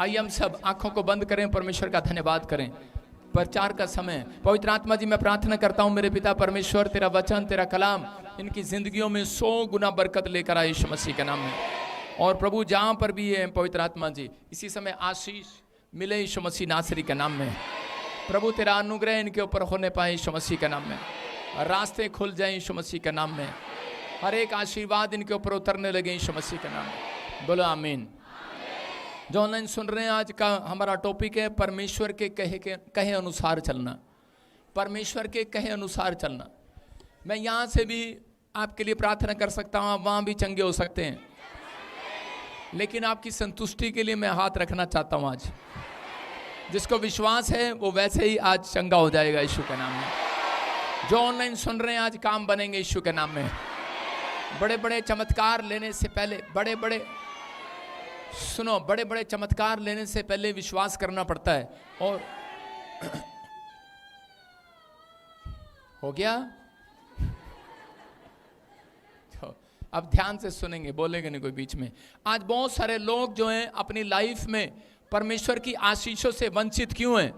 आइए हम सब आंखों को बंद करें, परमेश्वर का धन्यवाद करें। प्रचार का समय, पवित्र आत्मा जी मैं प्रार्थना करता हूं मेरे पिता परमेश्वर, तेरा वचन तेरा कलाम इनकी जिंदगियों में 100 गुना बरकत लेकर आए यीशु मसीह के नाम में। और प्रभु जहां पर भी है पवित्र आत्मा जी इसी समय आशीष मिले यीशु मसीह नासरी के नाम में। प्रभु तेरा अनुग्रह इनके ऊपर होने पाए यीशु मसीह के नाम में। रास्ते खुल जाए यीशु मसीह के नाम में। हर एक आशीर्वाद इनके ऊपर उतरने लगे यीशु मसीह के नाम में। बोलो आमीन। जो ऑनलाइन सुन रहे हैं, आज का हमारा टॉपिक है परमेश्वर के कहे अनुसार चलना। परमेश्वर के कहे अनुसार चलना। मैं यहाँ से भी आपके लिए प्रार्थना कर सकता हूँ, आप वहाँ भी चंगे हो सकते हैं, लेकिन आपकी संतुष्टि के लिए मैं हाथ रखना चाहता हूँ। आज जिसको विश्वास है वो वैसे ही आज चंगा हो जाएगा यीशु के नाम में। जो ऑनलाइन सुन रहे हैं, आज काम बनेंगे यीशु के नाम में। बड़े बड़े चमत्कार लेने से पहले बड़े बड़े चमत्कार लेने से पहले विश्वास करना पड़ता है। और हो गया, तो अब ध्यान से सुनेंगे, बोलेंगे नहीं कोई बीच में। आज बहुत सारे लोग जो हैं अपनी लाइफ में परमेश्वर की आशीषों से वंचित क्यों हैं?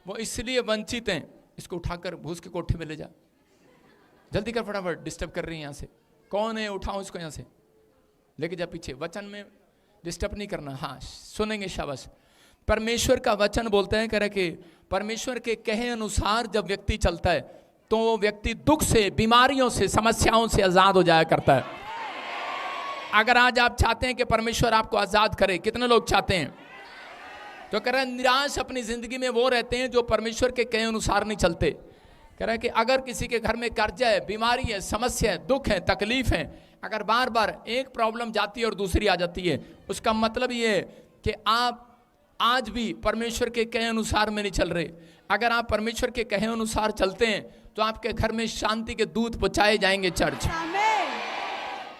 वो इसलिए वंचित हैं, इसको उठाकर भूस के कोठे में ले जा, जल्दी कर फटाफट, डिस्टर्ब कर रही है। यहाँ से कौन है? उठाओ इसको, यहाँ से लेके जा पीछे। वचन में डिस्टर्ब नहीं करना। हाँ सुनेंगे, शाबाश। परमेश्वर का वचन बोलते हैं करे कि परमेश्वर के कहे अनुसार जब व्यक्ति चलता है तो वो व्यक्ति दुख से, बीमारियों से, समस्याओं से आजाद हो जाया करता है। अगर आज आप चाहते हैं कि परमेश्वर आपको आजाद करे, कितने लोग चाहते हैं? तो कह रहे हैं निराश अपनी जिंदगी में वो रहते हैं जो परमेश्वर के कहे अनुसार नहीं चलते। कह रहा है कि अगर किसी के घर में कर्जा है, बीमारी है, समस्या है, दुख है, तकलीफ है, अगर बार बार एक प्रॉब्लम जाती है और दूसरी आ जाती है, उसका मतलब ये है कि आप आज भी परमेश्वर के कहे अनुसार में नहीं चल रहे। अगर आप परमेश्वर के कहे अनुसार चलते हैं तो आपके घर में शांति के दूत पहुंचाए जाएंगे। चर्च,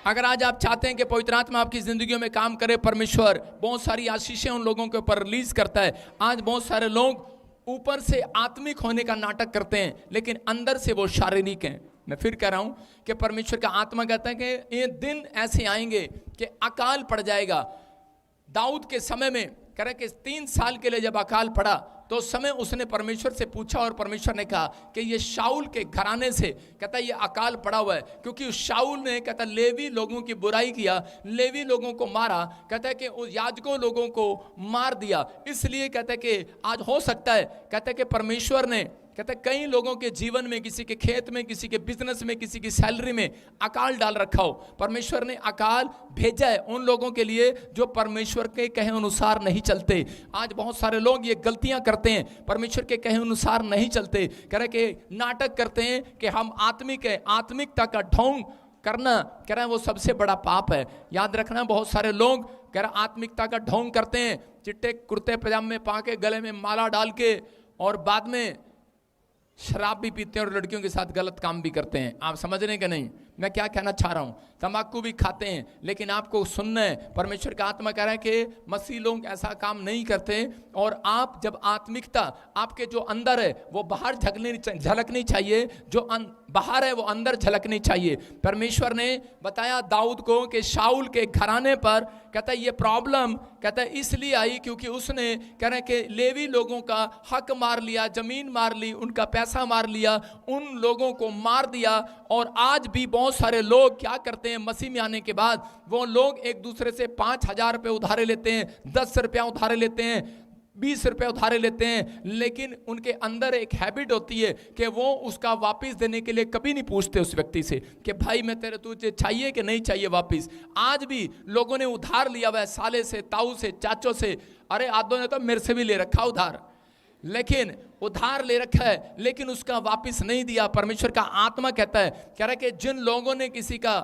अगर आज आप चाहते हैं कि पवित्र आत्मा आपकी जिंदगियों में काम करे, परमेश्वर बहुत सारी आशीषें उन लोगों के ऊपर रिलीज करता है। आज बहुत सारे लोग ऊपर से आत्मिक होने का नाटक करते हैं, लेकिन अंदर से वो शारीरिक हैं। मैं फिर कह रहा हूं कि परमेश्वर का आत्मा कहता है कि ये दिन ऐसे आएंगे कि अकाल पड़ जाएगा। दाऊद के समय में कह रहे कि 3 साल के लिए जब अकाल पड़ा तो उस समय उसने परमेश्वर से पूछा और परमेश्वर ने कहा कि ये शाऊल के घराने से, कहता ये अकाल पड़ा हुआ है क्योंकि उस शाऊल ने, कहता लेवी लोगों की बुराई किया, लेवी लोगों को मारा, कहता है कि उस याजकों लोगों को मार दिया। इसलिए कहता है कि आज हो सकता है, कहता है कि परमेश्वर ने, कहता है कई लोगों के जीवन में, किसी के खेत में, किसी के बिजनेस में, किसी की सैलरी में अकाल डाल रखा हो। परमेश्वर ने अकाल भेजा है उन लोगों के लिए जो परमेश्वर के कहे अनुसार नहीं चलते। आज बहुत सारे लोग ये गलतियां करते हैं, परमेश्वर के कहे अनुसार नहीं चलते। कह रहे कि नाटक करते हैं कि हम आत्मिक है, आत्मिकता का ढोंग करना, कह रहे हैं वो सबसे बड़ा पाप है। याद रखना, बहुत सारे लोग कह रहे आत्मिकता का ढोंग करते हैं, चिट्टे कुर्ते पजामे पा के, गले में माला डाल के, और बाद में शराब भी पीते हैं और लड़कियों के साथ गलत काम भी करते हैं। आप समझ रहे हैं कि नहीं मैं क्या कहना चाह रहा हूं? तंबाकू भी खाते हैं, लेकिन आपको सुनना है, परमेश्वर का आत्मा कह रहा है कि मसीह लोग ऐसा काम नहीं करते। और आप जब आत्मिकता आपके जो अंदर है वो बाहर झलकनी चाहिए, जो बाहर है वो अंदर झलकनी चाहिए। परमेश्वर ने बताया दाऊद को कि शाऊल के घराने पर, कहता है ये प्रॉब्लम, कहता है इसलिए आई क्योंकि उसने, कह रहे कि लेवी लोगों का हक मार लिया, जमीन मार ली, उनका पैसा मार लिया, उन लोगों को मार दिया। और आज भी बहुत सारे लोग क्या करते हैं, मसीह में आने के बाद वो लोग एक दूसरे से 5,000 रुपये उधारे लेते हैं, 10 रुपया उधारे लेते हैं, 20 रुपये उधारे लेते हैं, लेकिन उनके अंदर एक हैबिट होती है कि वो उसका वापस देने के लिए कभी नहीं पूछते उस व्यक्ति से कि भाई मैं तेरे, तुझे चाहिए कि नहीं चाहिए वापस। आज भी लोगों ने उधार लिया हुआ है, साले से, ताऊ से, चाचों से, अरे आदों ने तो मेरे से भी ले रखा उधार, लेकिन उधार ले रखा है लेकिन उसका वापस नहीं दिया। परमेश्वर का आत्मा कहता है, कह रहा है कि जिन लोगों ने किसी का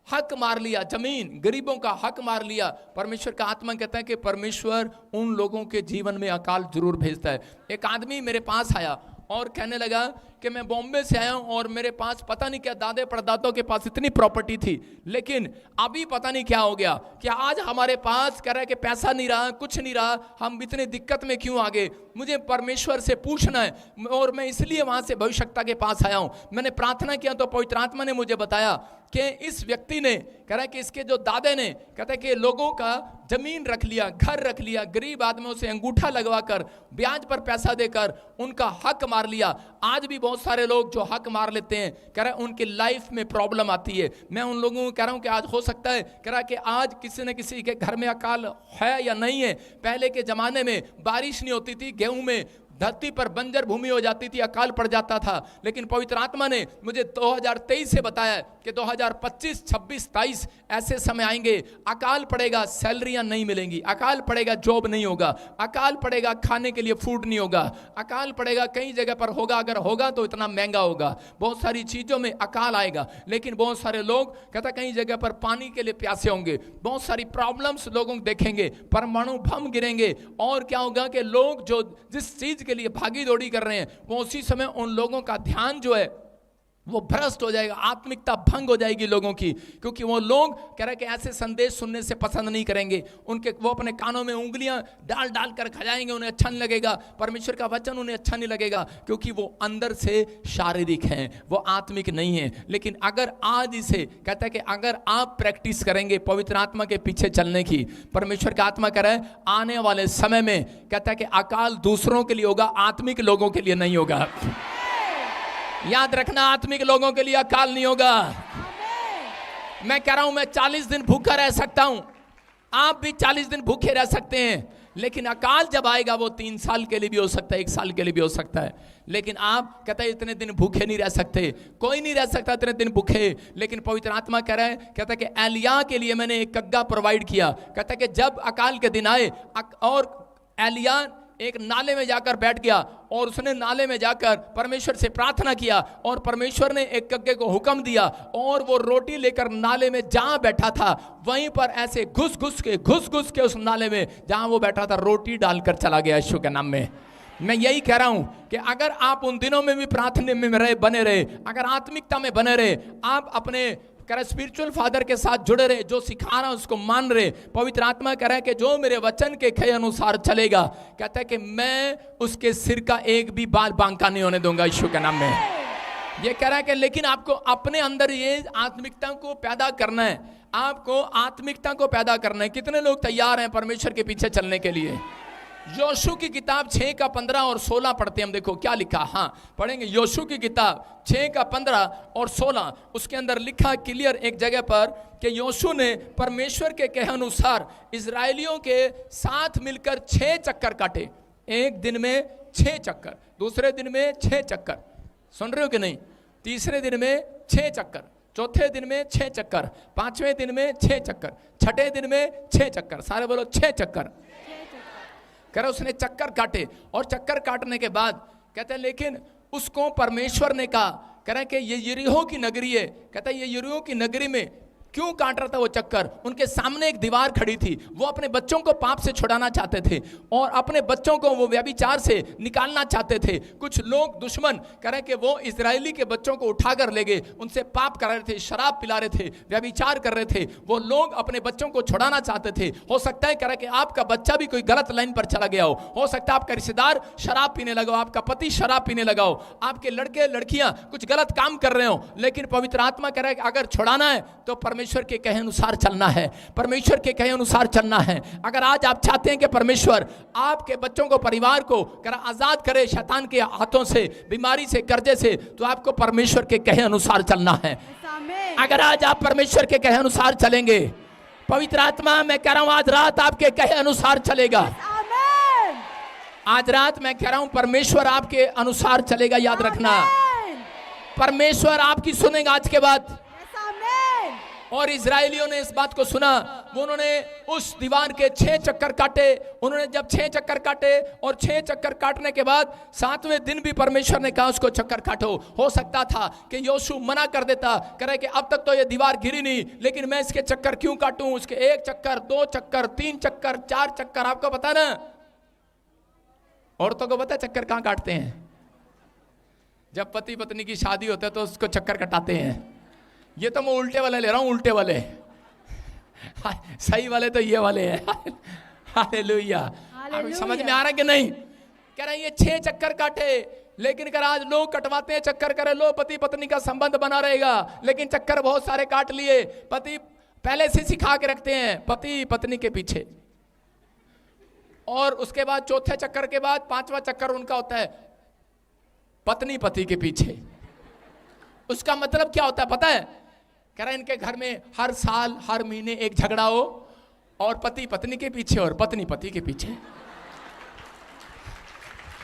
हक मार लिया, जमीन, गरीबों का हक मार लिया, परमेश्वर का आत्मा कहता है कि परमेश्वर उन लोगों के जीवन में अकाल जरूर भेजता है। एक आदमी मेरे पास आया और कहने लगा कि मैं बॉम्बे से आया हूं और मेरे पास पता नहीं क्या दादे परदादों के पास इतनी प्रॉपर्टी थी, लेकिन अभी पता नहीं क्या हो गया कि आज हमारे पास कह रहा है कि पैसा नहीं रहा, कुछ नहीं रहा, हम इतने दिक्कत में क्यों आ गए। मुझे परमेश्वर से पूछना है और मैं इसलिए वहां से भविष्यवक्ता के पास आया हूं। मैंने प्रार्थना किया तो पवित्र आत्मा ने मुझे बताया कि इस व्यक्ति ने कह रहा है कि इसके जो दादे ने कहता है कि लोगों का जमीन रख लिया, घर रख लिया, गरीब आदमियों से अंगूठा लगवाकर ब्याज पर पैसा देकर उनका हक मार लिया। आज भी बहुत सारे लोग जो हक मार लेते हैं, कह रहा है उनकी लाइफ में प्रॉब्लम आती है। मैं उन लोगों को कह रहा हूं कि आज हो सकता है, कह रहा है कि आज किसी न किसी के घर में अकाल है या नहीं है। पहले के जमाने में बारिश नहीं होती थी, गेहूं में धरती पर बंजर भूमि हो जाती थी, अकाल पड़ जाता था, लेकिन पवित्र आत्मा ने मुझे 2023 से बताया कि 2025, 26, 23 ऐसे समय आएंगे, अकाल पड़ेगा, सैलरियां नहीं मिलेंगी, अकाल पड़ेगा, जॉब नहीं होगा, अकाल पड़ेगा, खाने के लिए फूड नहीं होगा, अकाल पड़ेगा, कई जगह पर होगा, अगर होगा तो इतना महंगा होगा, बहुत सारी चीजों में अकाल आएगा। लेकिन बहुत सारे लोग कहता कई जगह पर पानी के लिए प्यासे होंगे, बहुत सारी प्रॉब्लम्स लोगों को देखेंगे, परमाणु बम गिरेंगे, और क्या होगा कि लोग जो जिस चीज के लिए भागी दौड़ी कर रहे हैं, वो उसी समय उन लोगों का ध्यान जो है वो भ्रष्ट हो जाएगा, आत्मिकता भंग हो जाएगी लोगों की, क्योंकि वो लोग कह रहे कि ऐसे संदेश सुनने से पसंद नहीं करेंगे। वो अपने कानों में उंगलियां डाल डाल कर खजाएंगे, उन्हें अच्छा नहीं लगेगा, परमेश्वर का वचन उन्हें अच्छा नहीं लगेगा, क्योंकि वो अंदर से शारीरिक हैं, वो आत्मिक नहीं है। लेकिन अगर आज इसे कहता है कि अगर आप प्रैक्टिस करेंगे पवित्र आत्मा के पीछे चलने की, परमेश्वर का आत्मा कह रहा है आने वाले समय में कहता है कि अकाल दूसरों के लिए होगा, आत्मिक लोगों के लिए नहीं होगा। याद रखना, आत्मिक लोगों के लिए अकाल नहीं होगा। मैं कह रहा हूं मैं 40 दिन भूखा रह सकता हूं, आप भी 40 दिन भूखे रह सकते हैं, लेकिन अकाल जब आएगा वो 3 साल के लिए भी हो सकता है, 1 साल के लिए भी हो सकता है। लेकिन आप कहते हैं इतने दिन भूखे नहीं रह सकते, कोई नहीं रह सकता इतने दिन भूखे। लेकिन पवित्र आत्मा कह रहा है, कहता है कि एलिया के लिए मैंने एक कग्गा प्रोवाइड किया। कहता है कि जब अकाल के दिन आए और एलिया एक नाले में जाकर बैठ गया और उसने नाले में जाकर परमेश्वर से प्रार्थना किया, और परमेश्वर ने एक कग्गे को हुक्म दिया और वो रोटी लेकर नाले में जहां बैठा था वहीं पर ऐसे घुस घुस के उस नाले में जहां वो बैठा था रोटी डालकर चला गया यीशु के नाम में। मैं यही कह रहा हूं कि अगर आप उन दिनों में भी प्रार्थना में रहे, बने रहे, अगर आत्मिकता में बने रहे, आप अपने स्पिरिचुअल फादर के साथ जुड़े रहे, जो सिखा रहा है उसको मान रहे, पवित्र आत्मा कह रहा है कि जो मेरे वचन के कहे अनुसार चलेगा, कहता है कि मैं उसके सिर का एक भी बाल बांका नहीं होने दूंगा यीशु के नाम में। ये कह रहा है कि लेकिन आपको अपने अंदर ये आत्मिकता को पैदा करना है, आपको आत्मिकता को पैदा करना है। कितने लोग तैयार हैं परमेश्वर के पीछे चलने के लिए? योशू की किताब 6 का 15 और 16 पढ़ते हैं हम। देखो क्या लिखा, हाँ पढ़ेंगे। योशू की किताब 6 का 15 और 16, उसके अंदर लिखा क्लियर एक जगह पर कि योशू ने परमेश्वर के कहे अनुसार इजरायलियों के साथ मिलकर 6 चक्कर काटे। एक दिन में 6 चक्कर, दूसरे दिन में 6 चक्कर, सुन रहे हो कि नहीं? तीसरे दिन में 6 चक्कर, चौथे दिन में 6 चक्कर, 5वें दिन में 6 चक्कर, छठे दिन में 6 चक्कर। सारे बोलो 6 चक्कर। कह रहा उसने चक्कर काटे, और चक्कर काटने के बाद कहते हैं लेकिन उसको परमेश्वर ने कहा, कह रहा है कि ये यरीहो की नगरी है। कहता है ये यरीहो की नगरी में क्यों काट रहा था वो चक्कर? उनके सामने एक दीवार खड़ी थी, वो अपने बच्चों को पाप से छुड़ाना चाहते थे और अपने बच्चों को वो व्यभिचार से निकालना चाहते थे। कुछ लोग दुश्मन कह रहे कि वो इजरायली के बच्चों को उठाकर ले गए, उनसे पाप कर रहे थे, शराब पिला रहे थे, व्यभिचार कर रहे थे। वो लोग अपने बच्चों को छुड़ाना चाहते थे। हो सकता है कह रहे कि आपका बच्चा भी कोई गलत लाइन पर चला गया हो सकता है आपका रिश्तेदार शराब पीने लगा हो, आपका पति शराब पीने लगा हो, आपके लड़के लड़कियां कुछ गलत काम कर रहे हो। लेकिन पवित्र आत्मा कह रहा है कि अगर छुड़ाना है तो परमेश्वर के कहे अनुसार चलना है, परमेश्वर के कहे अनुसार चलना है। अगर आज आप चाहते हैं कि परमेश्वर आपके बच्चों को, परिवार को आजाद करे शैतान के हाथों से, बीमारी से, कर्जे से, तो आपको परमेश्वर के कहे अनुसार चलना है। अगर आज आप परमेश्वर के कहे अनुसार चलेंगे, पवित्र आत्मा मैं कह रहा हूं आज रात आपके कहे अनुसार चलेगा। आज रात मैं कह रहा हूं परमेश्वर आपके अनुसार चलेगा। याद रखना, परमेश्वर आपकी सुनेगा आज के बाद। और इजरायलियों ने इस बात को सुना, वो उन्होंने उस दीवार के 6 चक्कर काटे। उन्होंने जब 6 चक्कर काटे और 6 चक्कर काटने के बाद 7वें दिन भी परमेश्वर ने कहा उसको चक्कर काटो। हो सकता था कि योशू मना कर देता, करे कि अब तक तो ये दीवार गिरी नहीं, लेकिन मैं इसके चक्कर क्यों काटूं? उसके 1 चक्कर, 2 चक्कर, 3 चक्कर, 4 चक्कर। आपको पता ना, औरतों को पता चक्कर कहां काटते हैं? जब पति पत्नी की शादी होता है तो उसको चक्कर कटाते हैं। ये तो मैं उल्टे वाले ले रहा हूं, उल्टे वाले। सही वाले तो ये वाले हैं। हालेलुया। आपको समझ में आ रहा है कि नहीं? कह रहे हैं ये 6 चक्कर काटे, लेकिन कर आज लोग कटवाते हैं चक्कर, करे लो पति पत्नी का संबंध बना रहेगा, लेकिन चक्कर बहुत सारे काट लिए। पति पहले से सिखा के रखते हैं पति पत्नी के पीछे, और उसके बाद चौथे चक्कर के बाद 5वां चक्कर उनका होता है पत्नी पति के पीछे। उसका मतलब क्या होता है पता है? कह रहे इनके घर में हर साल हर महीने एक झगड़ा हो, और पति पत्नी के पीछे और पत्नी पति के पीछे।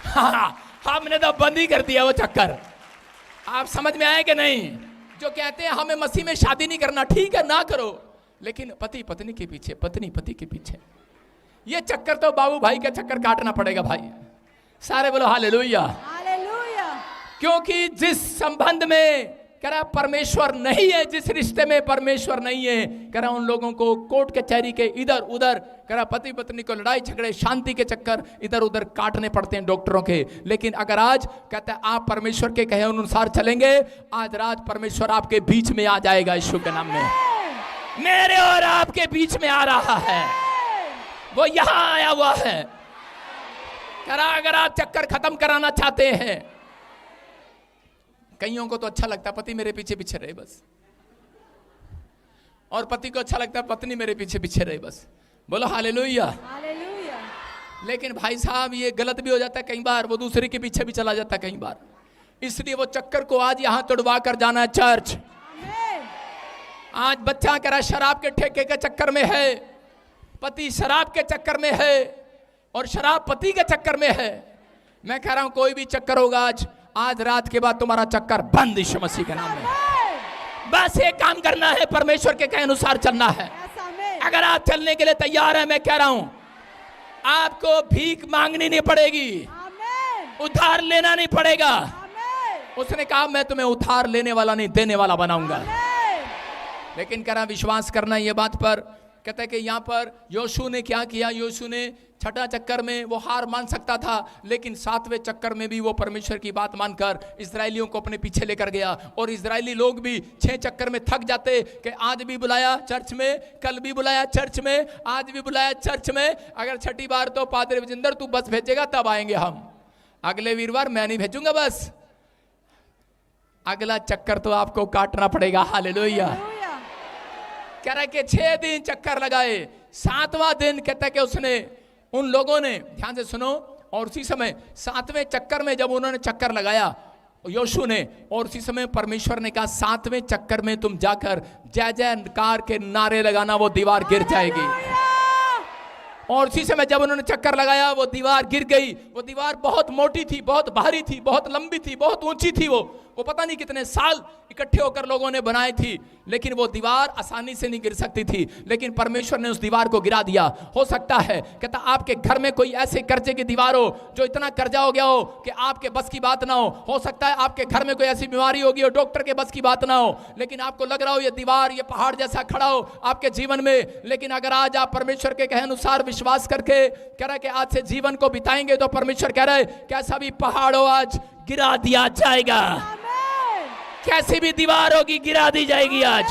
हाँ, हमने तो बंद ही कर दिया वो चक्कर। आप समझ में आए कि नहीं? जो कहते हैं हमें मसीह में शादी नहीं करना, ठीक है ना करो, लेकिन पति पत्नी के पीछे, पत्नी पति के पीछे। ये चक्कर तो बाबू भाई का चक्कर काटना पड़ेगा भाई। सारे बोलो हालेलुया। हालेलुया। क्योंकि जिस संबंध में कह रहा परमेश्वर नहीं है, जिस रिश्ते में परमेश्वर नहीं है, कह रहा उन लोगों को कोर्ट कचहरी के इधर उधर, कह रहा पति पत्नी को लड़ाई झगड़े शांति के चक्कर इधर उधर काटने पड़ते हैं डॉक्टरों के। लेकिन अगर आज कहता है आप परमेश्वर के कहे अनुसार चलेंगे, आज रात परमेश्वर आपके बीच में आ जाएगा यीशु के नाम में। मेरे और आपके बीच में आ रहा है, वो यहां आया हुआ है। कह रहा अगर आप चक्कर खत्म कराना चाहते हैं, कईयों को तो अच्छा लगता है पति मेरे पीछे पीछे रहे बस, और पति को अच्छा लगता है पत्नी मेरे पीछे पीछे रहे बस। बोलो हालेलुया। हालेलुया। लेकिन भाई साहब ये गलत भी हो जाता है कई बार, वो दूसरे के पीछे भी चला जाता है कई बार। इसलिए वो चक्कर को आज यहां तोड़वा कर जाना है चर्च। आज बच्चा कह रहा शराब के ठेके के चक्कर में है, पति शराब के चक्कर में है, और शराब पति के चक्कर में है। मैं कह रहा हूं कोई भी चक्कर होगा आज रात के बाद तुम्हारा चक्कर बंद यीशु मसीह के नाम में। बस एक काम करना है, परमेश्वर के कहे अनुसार चलना है। अगर आप चलने के लिए तैयार हैं, मैं कह रहा हूं आपको भीख मांगनी नहीं पड़ेगी, उधार लेना नहीं पड़ेगा। उसने कहा मैं तुम्हें उधार लेने वाला नहीं देने वाला बनाऊंगा। लेकिन कह रहा विश्वास करना ये बात पर। कहता है कि यहाँ पर योशू ने क्या किया? योशू ने 6ठा चक्कर में वो हार मान सकता था, लेकिन 7वें चक्कर में भी वो परमेश्वर की बात मानकर इजरायलियों को अपने पीछे लेकर गया। और इजरायली लोग भी 6 चक्कर में थक जाते कि आज भी बुलाया चर्च में, कल भी बुलाया चर्च में, आज भी बुलाया चर्च में, अगर 6ठी बार तो पादरी विजेंद्र तू बस भेजेगा तब आएंगे हम, अगले वीरवार मैं नहीं भेजूंगा बस। अगला चक्कर तो आपको काटना पड़ेगा। हालेलुया। कह रहा है कि 6 दिन चक्कर लगाए, 7वां दिन कहता है कि उसने उन लोगों ने, ध्यान से सुनो, और उसी समय 7वें चक्कर में जब उन्होंने चक्कर लगाया योशू ने, और उसी समय परमेश्वर ने कहा 7वें चक्कर में तुम जाकर जय जयकार के नारे लगाना, वो दीवार गिर जाएगी। और उसी समय जब उन्होंने चक्कर लगाया वो दीवार गिर गई। वो दीवार बहुत मोटी थी, बहुत भारी थी, बहुत लंबी थी, बहुत ऊंची थी। वो पता नहीं कितने साल इकट्ठे होकर लोगों ने बनाई थी, लेकिन वो दीवार आसानी से नहीं गिर सकती थी। लेकिन परमेश्वर ने उस दीवार को गिरा दिया। हो सकता है कहता आपके घर में कोई ऐसे कर्जे की दीवार हो, जो इतना कर्जा हो गया हो कि आपके बस की बात ना हो सकता है आपके घर में कोई ऐसी बीमारी होगी हो डॉक्टर के बस की बात ना हो, लेकिन आपको लग रहा हो ये दीवार, ये पहाड़ जैसा खड़ा हो आपके जीवन में। लेकिन अगर आज आप परमेश्वर के कहे अनुसार विश्वास करके कह रहा है कि आज से जीवन को बिताएंगे, तो परमेश्वर कह रहा है कैसा भी पहाड़ हो आज गिरा दिया जाएगा, कैसी भी दीवार होगी गिरा दी जाएगी। आज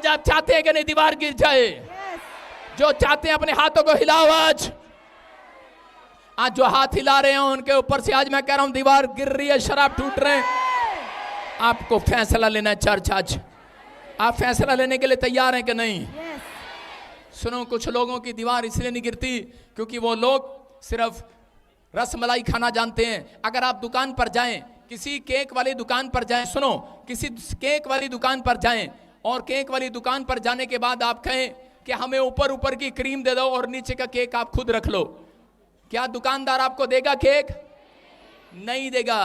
आप चाहते हैं कि नहीं दीवार गिर जाए? जो चाहते हैं अपने हाथों को हिलाओ। आज जो हाथ हिला रहे हैं उनके ऊपर से आज मैं कह रहा हूं दीवार गिर रही है, शराब टूट रहे हैं। आपको फैसला लेना है चर्च। आज आप फैसला लेने के लिए तैयार हैं कि नहीं? सुनो, कुछ लोगों की दीवार इसलिए नहीं गिरती क्योंकि वो लोग सिर्फ रसमलाई खाना जानते हैं। अगर आप दुकान पर जाएं, किसी केक वाली दुकान पर जाएं, सुनो, किसी केक वाली दुकान पर जाएं और केक वाली दुकान पर जाने के बाद आप कहें कि हमें ऊपर ऊपर की क्रीम दे दो और नीचे का केक आप खुद रख लो, क्या दुकानदार आपको देगा केक? नहीं देगा।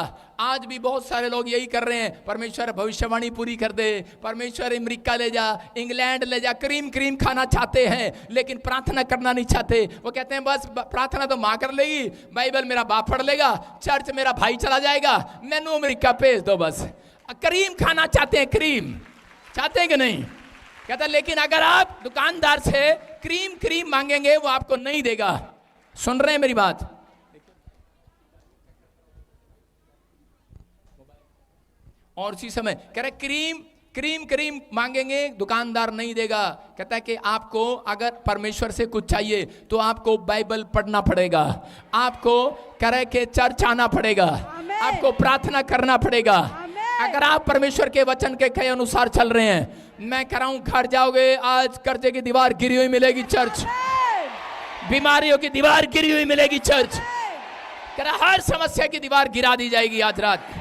आज भी बहुत सारे लोग यही कर रहे हैं, परमेश्वर भविष्यवाणी पूरी कर दे, परमेश्वर अमेरिका ले जा, इंग्लैंड ले जा, क्रीम क्रीम खाना चाहते हैं लेकिन प्रार्थना करना नहीं चाहते। वो कहते हैं बस प्रार्थना तो माँ कर लेगी, बाइबल मेरा बाप पढ़ लेगा, चर्च मेरा भाई चला जाएगा, मैनू अमेरिका भेज दो बस। क्रीम खाना चाहते हैं, क्रीम चाहते हैं कि नहीं? कहता लेकिन अगर आप दुकानदार से क्रीम क्रीम मांगेंगे वो आपको नहीं देगा। सुन रहे हैं मेरी बात? और उसी समय कह रहे क्रीम क्रीम क्रीम मांगेंगे, दुकानदार नहीं देगा। कहता है कि आपको अगर परमेश्वर से कुछ चाहिए तो आपको बाइबल पढ़ना पड़ेगा, आपको कह रहे कि चर्च आना पड़ेगा, आपको प्रार्थना करना पड़ेगा। अगर आप परमेश्वर के वचन के कहे अनुसार चल रहे हैं, मैं कह रहा हूं घर जाओगे आज कर्जे की दीवार गिरी हुई मिलेगी चर्च, बीमारियों की दीवार गिरी हुई मिलेगी चर्च, कह रहा हर समस्या की दीवार गिरा दी जाएगी आज रात।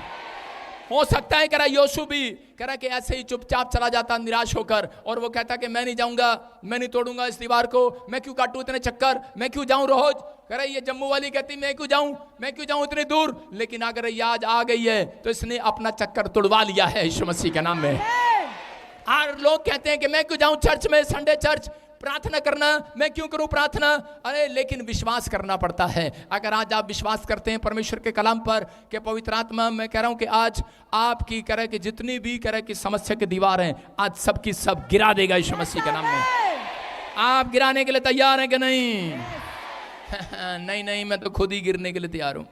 हो सकता है कह रहा योशु भी कह रहा कि ऐसे ही चुपचाप चला जाता निराश होकर, और वो कहता कि मैं नहीं जाऊंगा, मैं नहीं तोड़ूंगा इस दीवार को, मैं क्यों काटूं इतने चक्कर, मैं क्यों जाऊं रोज। कह रहा ये जम्मू वाली कहती मैं क्यों जाऊं, मैं क्यों जाऊं इतनी दूर। लेकिन अगर ये आज आ गई है तो इसने अपना चक्कर तुड़वा लिया है यीशु मसीह के नाम में। और लोग कहते हैं कि मैं क्यों जाऊं चर्च में, संडे चर्च प्रार्थना करना, मैं क्यों करूं प्रार्थना। अरे लेकिन विश्वास करना पड़ता है। अगर आज आप विश्वास करते हैं परमेश्वर के कलाम पर कि पवित्र आत्मा, मैं कह रहा हूं कि आज आपकी कह रहे कि जितनी भी कह रहे कि समस्या की दीवार है आज सबकी सब गिरा देगा यीशु मसीह के नाम में। आप गिराने के लिए तैयार हैं कि नहीं? नहीं नहीं, मैं तो खुद ही गिरने के लिए तैयार हूं।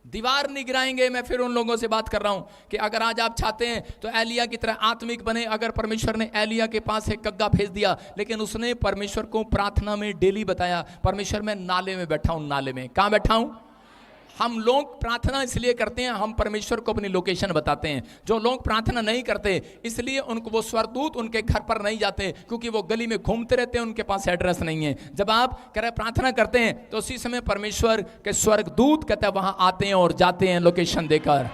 दीवार नहीं गिराएंगे। मैं फिर उन लोगों से बात कर रहा हूं कि अगर आज आप चाहते हैं तो एलिया की तरह आत्मिक बने। अगर परमेश्वर ने एलिया के पास एक कग्गा भेज दिया, लेकिन उसने परमेश्वर को प्रार्थना में डेली बताया, परमेश्वर मैं नाले में बैठा हूं, नाले में कहां बैठा हूं। हम लोग प्रार्थना इसलिए करते हैं, हम परमेश्वर को अपनी लोकेशन बताते हैं। जो लोग प्रार्थना नहीं करते इसलिए उनको वो स्वर्गदूत उनके घर पर नहीं जाते, क्योंकि वो गली में घूमते रहते हैं, उनके पास एड्रेस नहीं है। जब आप कह रहे प्रार्थना करते हैं तो उसी समय परमेश्वर के स्वर्गदूत कहते हैं वहां आते हैं और जाते हैं लोकेशन देकर।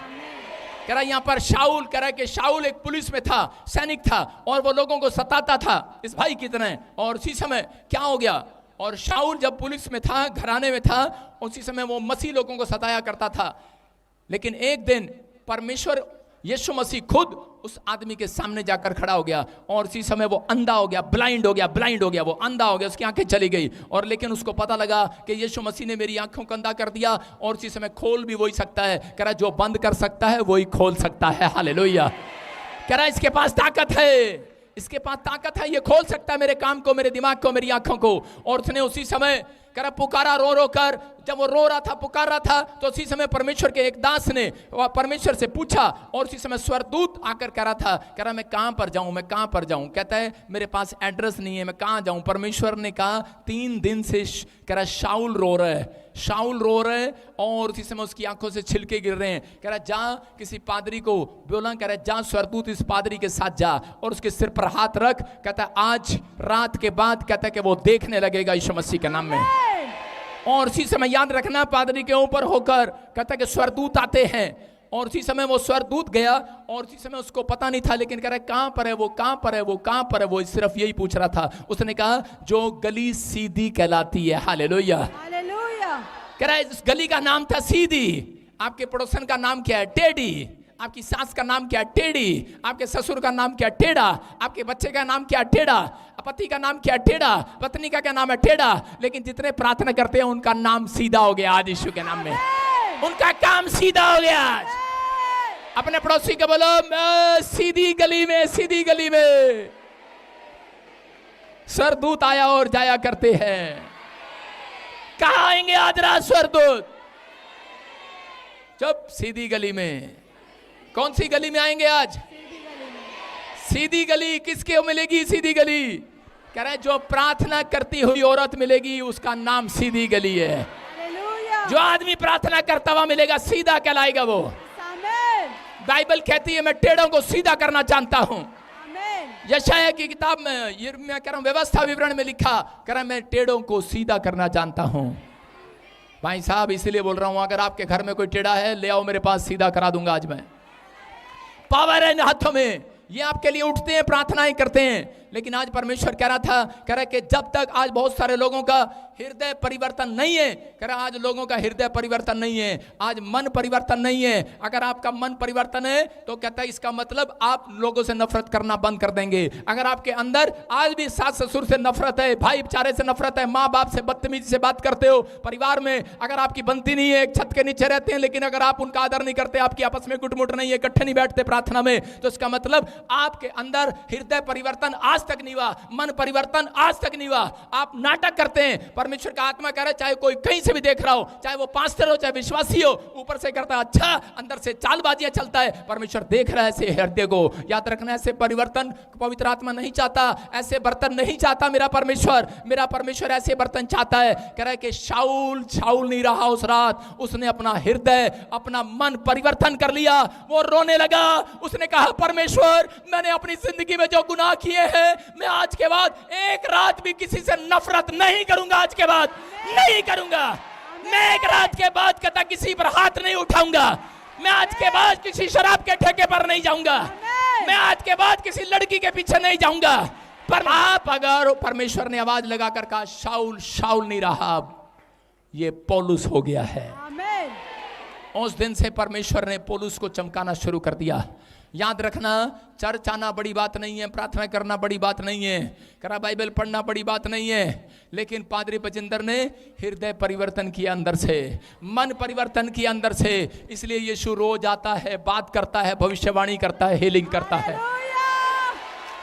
कह रहा यहाँ पर शाऊल, कह रहा कि शाऊल एक पुलिस में था, सैनिक था, और वो लोगों को सताता था इस भाई की तरह। और उसी समय क्या हो गया, और शाऊल जब पुलिस में था, घराने में था, उसी समय वो मसीह लोगों को सताया करता था। लेकिन एक दिन परमेश्वर यीशु मसीह खुद उस आदमी के सामने जाकर खड़ा हो गया, और उसी समय वो अंधा हो गया, ब्लाइंड हो गया, वो अंधा हो गया, उसकी आंखें चली गई। और लेकिन उसको पता लगा कि यीशु मसीह ने मेरी आंखों को अंधा कर दिया, और उसी समय खोल भी वही सकता है। कह रहा जो बंद कर सकता है वही खोल सकता है। हालेलुया। कह रहा इसके पास ताकत है, इसके पास ताकत है, ये खोल सकता है मेरे काम को, मेरे दिमाग को, मेरी आंखों को। और उसने उसी समय कह रहा पुकारा रो रो कर। जब वो रो रहा था, पुकार रहा था, तो उसी समय परमेश्वर के एक दास ने परमेश्वर से पूछा, और उसी समय स्वर्गदूत आकर कह रहा था, कह रहा मैं कहां पर जाऊं, मैं कहां पर जाऊं। कहता है मेरे पास एड्रेस नहीं है, मैं कहां जाऊं। परमेश्वर ने कहा 3 दिन से कह रहा शाऊल रो रहा है, शाऊल रो रहे हैं, और उसी समय उसकी आंखों से छिलके गिर रहे हैं। कह रहा जा किसी पादरी को बोला, कह रहा जा स्वर्गदूत इस पादरी के साथ जा और उसके सिर पर हाथ रख। कहता है आज रात के बाद कहता है कि वो देखने लगेगा यीशु मसीह के नाम में। और उसी समय याद रखना, पादरी के ऊपर होकर कहता है कि स्वर्गदूत आते हैं। और उसी समय वो स्वर्गदूत गया, और उसी समय उसको पता नहीं था, लेकिन कह रहा है कहां पर है वो, कहां पर है वो, कहां पर है वो, सिर्फ यही पूछ रहा था। उसने कहा जो गली सीधी कहलाती है। हालेलुया। कह रहा है इस गली का नाम था सीधी। आपके पड़ोसन का नाम क्या है? टेढ़ी। आपकी सास का नाम क्या है? टेढ़ी। आपके ससुर का नाम क्या? टेढ़ा। आपके बच्चे का नाम क्या? टेढ़ा। पति का नाम क्या? टेढ़ा। पत्नी का क्या नाम है? टेढ़ा। लेकिन जितने प्रार्थना करते हैं उनका नाम सीधा हो गया आज यीशु के नाम में, उनका काम सीधा हो गया आज। अपने पड़ोसी को बोलो सीधी गली में, सीधी गली में स्वर्गदूत आया और जाया करते हैं। कहां आएंगे आज रात स्वर्गदूत? चुप, सीधी गली में। कौन सी गली में आएंगे आज? सीधी गली। किसके मिलेगी सीधी गली? कह रहा है जो प्रार्थना करती हुई औरत मिलेगी उसका नाम सीधी गली है। जो आदमी प्रार्थना करता हुआ मिलेगा सीधा कहलाएगा वो। बाइबल कहती है मैं टेढ़ों को सीधा करना जानता हूं। यशायाह की किताब में ये मैं कह रहा हूं व्यवस्था विवरण में लिखा, कह रहा मैं टेढ़ों को सीधा करना जानता हूं। भाई साहब इसलिए बोल रहा हूं, अगर आपके घर में कोई टेढ़ा है ले आओ मेरे पास, सीधा करा दूंगा आज मैं। पावर है इन हाथों में, ये आपके लिए उठते हैं, प्रार्थनाएं करते हैं। लेकिन आज परमेश्वर कह रहा था, कह रहा कि जब तक आज बहुत सारे लोगों का हृदय परिवर्तन नहीं है, कह रहा आज लोगों का हृदय परिवर्तन नहीं है, आज मन परिवर्तन नहीं है। अगर आपका मन परिवर्तन है तो कहता है इसका मतलब आप लोगों से नफरत करना बंद कर देंगे। अगर आपके अंदर आज भी सास ससुर से नफरत है, भाईचारे से नफरत है, माँ बाप से बदतमीजी से बात करते हो, परिवार में अगर आपकी बनती नहीं है, एक छत के नीचे रहते हैं लेकिन अगर आप उनका आदर नहीं करते, आपकी आपस में गुटमुट नहीं है, इकट्ठे नहीं बैठते प्रार्थना में, तो इसका मतलब आपके अंदर हृदय परिवर्तन आज आज तक नहीं हुआ, मन परिवर्तन आज तक नहीं हुआ। आप नाटक करते हैं। परमेश्वर का आत्मा कह रहा है, चाहे कोई कहीं से भी देख रहा हो, चाहे वो पास्टर हो, चाहे विश्वासी हो, ऊपर से करता है अच्छा, अंदर से चालबाजियां चलता है। परमेश्वर देख रहा है ऐसे हृदय को। याद रखना, ऐसे परिवर्तन पवित्र आत्मा नहीं चाहता, ऐसे बर्तन नहीं चाहता मेरा परमेश्वर। मेरा परमेश्वर ऐसे बर्तन चाहता है। कह रहा है कि शाऊल नहीं रहा उस रात, उसने अपना हृदय, अपना मन परिवर्तन कर लिया। वो रोने लगा, उसने कहा परमेश्वर, मैंने अपनी जिंदगी में जो गुनाह किए हैं, मैं आज के बाद एक रात भी किसी से नफरत नहीं करूंगा। आज के बाद नहीं करूंगा। मैं एक रात के बाद कहता किसी पर हाथ नहीं उठाऊंगा। मैं आज के बाद किसी शराब के ठेके पर नहीं जाऊंगा। मैं आज के बाद किसी लड़की के पीछे नहीं जाऊंगा। पर आप अगर परमेश्वर ने आवाज लगाकर कहा शाऊल नहीं रहा, ये पौलुस हो गया है। उस दिन से परमेश्वर ने पौलुस को चमकाना शुरू कर दिया। याद रखना, चर्च आना बड़ी बात नहीं है, प्रार्थना करना बड़ी बात नहीं है, करा बाइबल पढ़ना बड़ी बात नहीं है, लेकिन पादरी बजिंदर ने हृदय परिवर्तन किया अंदर से, मन परिवर्तन किया अंदर से। इसलिए यीशु रोज आता है, बात करता है, भविष्यवाणी करता है, हीलिंग करता है।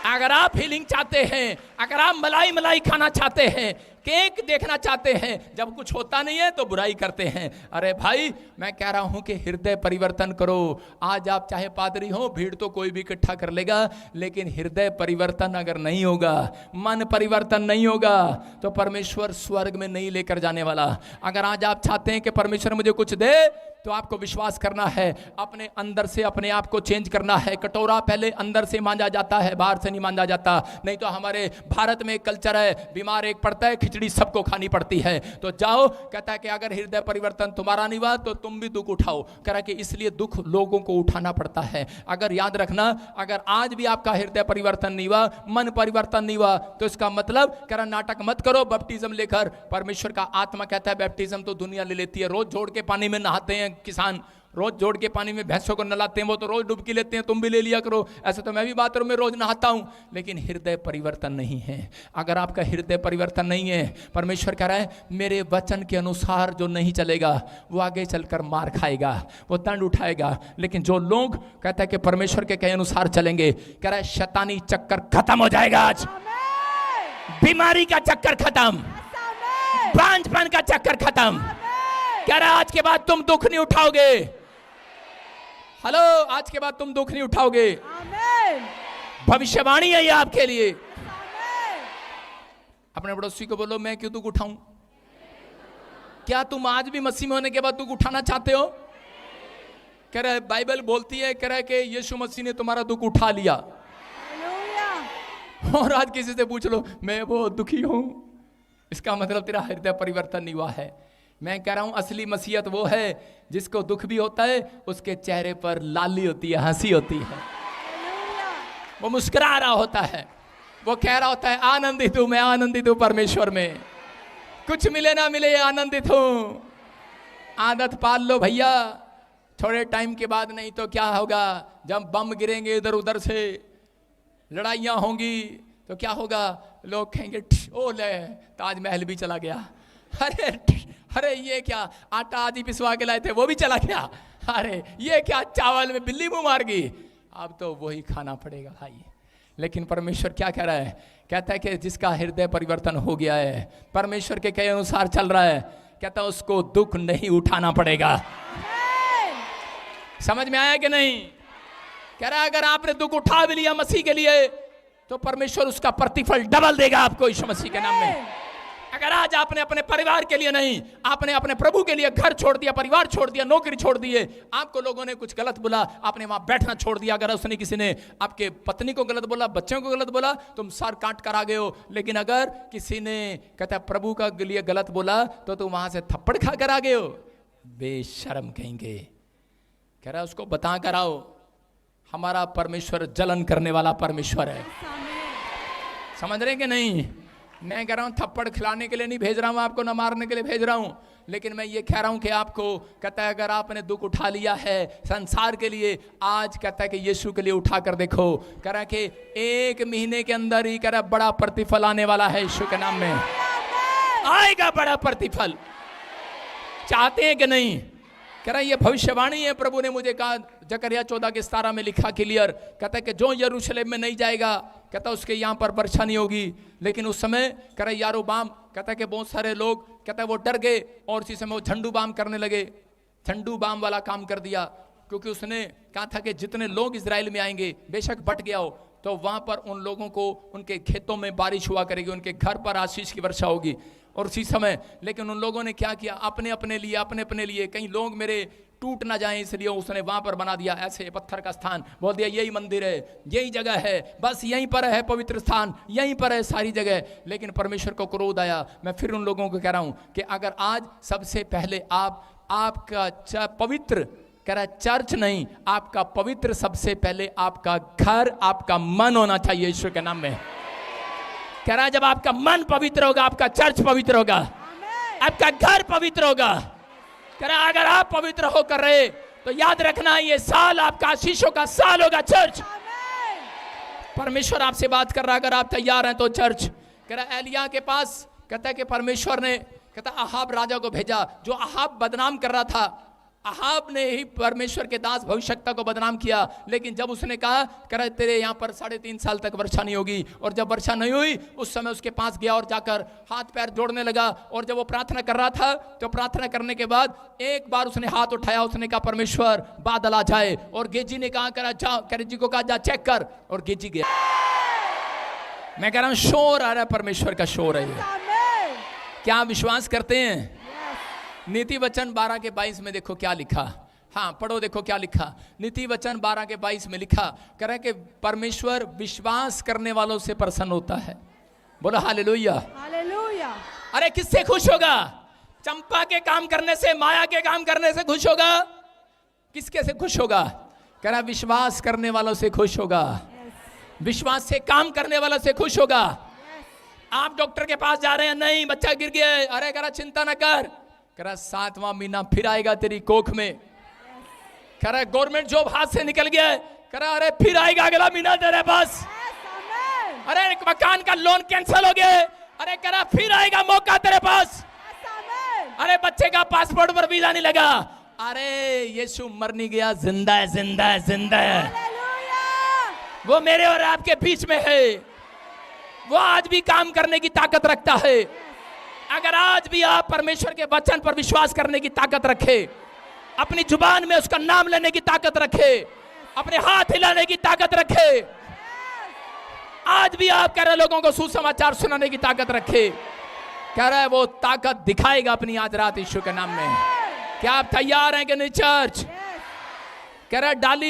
अगर आप हीलिंग चाहते हैं, अगर आप मलाई खाना चाहते हैं, केक देखना चाहते हैं, जब कुछ होता नहीं है तो बुराई करते हैं। अरे भाई, मैं कह रहा हूं कि हृदय परिवर्तन करो। आज आप चाहे पादरी हो, भीड़ तो कोई भी इकट्ठा कर लेगा, लेकिन हृदय परिवर्तन अगर नहीं होगा, मन परिवर्तन नहीं होगा, तो परमेश्वर स्वर्ग में नहीं लेकर जाने वाला। अगर आज आप चाहते हैं कि परमेश्वर मुझे कुछ दे, तो आपको विश्वास करना है, अपने अंदर से अपने आप को चेंज करना है। कटोरा पहले अंदर से मांजा जाता है, बाहर से नहीं मांजा जाता। नहीं तो हमारे भारत में एक कल्चर है, बीमार एक पड़ता है, खिचड़ी सबको खानी पड़ती है। तो जाओ, कहता है कि अगर हृदय परिवर्तन तुम्हारा नहीं हुआ तो तुम भी दुख उठाओ। कह रहा कि इसलिए दुख लोगों को उठाना पड़ता है। अगर याद रखना, अगर आज भी आपका हृदय परिवर्तन नहीं हुआ, मन परिवर्तन नहीं हुआ, तो इसका मतलब कह रहा नाटक मत करो बैप्टिज्म लेकर। परमेश्वर का आत्मा कहता है बैप्टिज्म तो दुनिया ले लेती है। रोज जोड़ के पानी में नहाते हैं किसान, रोज जोड़ के पानी में भैंसों को नहलाते हैं, वो तो रोज डुबकी लेते हैं, तुम भी ले लिया करो। ऐसे तो मैं भी बाथरूम में रोज नहाता हूं, लेकिन हृदय परिवर्तन नहीं है। अगर आपका हृदय परिवर्तन नहीं है, परमेश्वर कह रहा है मेरे वचन के अनुसार जो नहीं चलेगा, वो आगे चलकर मार खाएगा, वो दंड उठाएगा। लेकिन जो लोग कहता है कि परमेश्वर के कहे अनुसार चलेंगे, कह रहा है शैतानी चक्कर खत्म हो जाएगा। आज बीमारी का चक्कर खत्म, बांझपन का चक्कर खत्म। कह रहा आज के बाद तुम दुख नहीं उठाओगे। हेलो, आज के बाद तुम दुख नहीं उठाओगे। भविष्यवाणी है ये आपके लिए। अपने पड़ोसी को बोलो, मैं क्यों दुख उठाऊं? क्या तुम आज भी मसीह में होने के बाद दुख उठाना चाहते हो? कह रहा है बाइबल बोलती है, कह रहा है कि यीशु मसीह ने तुम्हारा दुख उठा लिया। और आज किसी से पूछ लो, मैं वो दुखी हूं, इसका मतलब तेरा हृदय परिवर्तन नहीं हुआ है। मैं कह रहा हूं असली मसीहत वो है जिसको दुख भी होता है, उसके चेहरे पर लाली होती है, हंसी होती है, वो मुस्कुरा रहा होता है, वो कह रहा होता है आनंदित हूं, मैं आनंदित हूं परमेश्वर में, कुछ मिले ना मिले आनंदित हूं। आदत पाल लो भैया, थोड़े टाइम के बाद, नहीं तो क्या होगा, जब बम गिरेंगे इधर उधर से, लड़ाइयाँ होंगी, तो क्या होगा, लोग कहेंगे ओ ले ताजमहल भी चला गया, अरे ये क्या आटा आदि पिसवा के लाए थे वो भी चला गया, अरे ये क्या चावल में बिल्ली मुंह मार गई, अब तो वही खाना पड़ेगा भाई। लेकिन परमेश्वर क्या कह रहा है? कहता है कि जिसका हृदय परिवर्तन हो गया है, परमेश्वर के कहे अनुसार चल रहा है, कहता है उसको दुख नहीं उठाना पड़ेगा। समझ में आया कि नहीं? कह रहा है अगर आपने दुख उठा भी लिया मसीह के लिए, तो परमेश्वर उसका प्रतिफल डबल देगा आपको यीशु मसीह के नाम में। अगर आज आपने अपने परिवार के लिए नहीं, आपने अपने प्रभु के लिए घर छोड़ दिया, परिवार छोड़ दिया, नौकरी छोड़ दिए, आपको लोगों ने कुछ गलत बोला, आपने वहां बैठना छोड़ दिया, अगर उसने किसी ने आपके पत्नी को गलत बोला, बच्चों को गलत बोला, तुम सर काट कर आ गए हो। लेकिन अगर किसी ने कहता है प्रभु का लिए गलत बोला, तो तुम वहां से थप्पड़ खा कर आ गए हो, बेशर्म कहेंगे। कह रहा है उसको बता कर आओ, हमारा परमेश्वर जलन करने वाला परमेश्वर है। समझ रहे कि नहीं? मैं कह रहा हूं थप्पड़ खिलाने के लिए नहीं भेज रहा हूं आपको, न मारने के लिए भेज रहा हूं, लेकिन मैं ये कह रहा हूं कि आपको कहता है अगर आपने दुख उठा लिया है संसार के लिए, आज कहता है कि यीशु के लिए उठा कर देखो। कह रहा है कि 1 महीने के अंदर ही कह रहा बड़ा प्रतिफल आने वाला है, यीशु के नाम में आएगा बड़ा प्रतिफल। चाहते हैं कि नहीं? कह रहा है ये भविष्यवाणी है, प्रभु ने मुझे कहा। जकरिया 14:17 में लिखा क्लियर, कहता है कि जो यरूशलेम में नहीं जाएगा, कहता है उसके यहाँ पर वर्षा नहीं होगी। लेकिन उस समय कह रहा है यारोबाम, कहता है कि बहुत सारे लोग, कहता है वो डर गए और उसी समय वो झंडू बाम करने लगे, झंडू बाम वाला काम कर दिया। क्योंकि उसने कहा था कि जितने लोग इजराइल में आएंगे, बेशक बट गया हो, तो वहाँ पर उन लोगों को उनके खेतों में बारिश हुआ करेगी, उनके घर पर आशीष की वर्षा होगी। और उसी समय लेकिन उन लोगों ने क्या किया, अपने अपने लिए कहीं लोग मेरे टूट ना जाएं, इसलिए उसने वहां पर बना दिया ऐसे पत्थर का स्थान, बोल दिया यही मंदिर है, यही जगह है, बस यहीं पर है पवित्र स्थान, यहीं पर है सारी जगह। लेकिन परमेश्वर को क्रोध आया। मैं फिर उन लोगों को कह रहा हूं कि अगर आज सबसे पहले आपका पवित्र, कह रहा चर्च नहीं, आपका पवित्र सबसे पहले आपका घर, आपका मन होना चाहिए ईश्वर के नाम में। कह रहा जब आपका मन पवित्र होगा, आपका चर्च पवित्र होगा, आपका घर पवित्र होगा। कह रहा अगर आप पवित्र होकर रहे तो याद रखना ये साल आपका आशीषों का साल होगा। चर्च, परमेश्वर आपसे बात कर रहा, अगर आप तैयार हैं तो चर्च। कह रहा एलिया के पास, कहता है कि परमेश्वर ने, कहता अहाब राजा को भेजा, जो अहाब बदनाम कर रहा था। अहाब ने ही परमेश्वर के दास भविष्यवक्ता को बदनाम किया। लेकिन जब उसने कहा कर तेरे यहाँ पर 3.5 साल तक वर्षा नहीं होगी, और जब वर्षा नहीं हुई उस समय उसके पास गया और जाकर हाथ पैर जोड़ने लगा। और जब वो प्रार्थना कर रहा था तो प्रार्थना करने के बाद एक बार उसने हाथ उठाया, उसने कहा परमेश्वर बादल आ जाए। और गेजी ने कहा करा जा, जी को कहा जा चेक कर, और गेजी गया। मैं कह रहा हूँ शोर आ रहा है, परमेश्वर का शोर है ये। क्या आप विश्वास करते हैं? नीति वचन 12:22 में देखो क्या लिखा। हाँ पढ़ो, देखो क्या लिखा। नीति वचन 12:22 में लिखा, कह रहा है कि परमेश्वर विश्वास करने वालों से प्रसन्न होता है। बोलो हालेलुया, हालेलुया। अरे किससे खुश होगा? चंपा के काम करने से, माया के काम करने से खुश होगा? किसके से खुश होगा? कह रहा विश्वास करने वालों से खुश होगा, विश्वास से काम करने वालों से खुश होगा। आप डॉक्टर के पास जा रहे हैं, नहीं बच्चा गिर गया, अरे कह रहा चिंता न कर, कह रहा 7वां महीना फिर आएगा तेरी कोख में। कह रहा गवर्नमेंट जॉब हाथ से निकल गया है, कह रहा अरे फिर आएगा अगला महीना तेरे पास। अरे मकान का लोन कैंसिल हो गया, अरे कह रहा फिर आएगा मौका तेरे पास। अरे बच्चे का पासपोर्ट पर वीजा नहीं लगा, अरे यीशु मर नहीं गया, जिंदा है, जिंदा है, जिंदा है। वो मेरे और आपके बीच में है, वो आज भी काम करने की ताकत रखता है। अगर आज भी आप परमेश्वर के वचन पर विश्वास करने की ताकत रखे, अपनी जुबान में उसका नाम लेने की ताकत रखे, अपने हाथ हिलाने की ताकत रखे, आज भी आप कह रहे लोगों को सुसमाचार सुनाने की ताकत रखे, कह रहा है वो ताकत दिखाएगा अपनी आज रात यीशु के नाम में। क्या आप तैयार हैं कि नहीं चर्च? कह रहा है डाली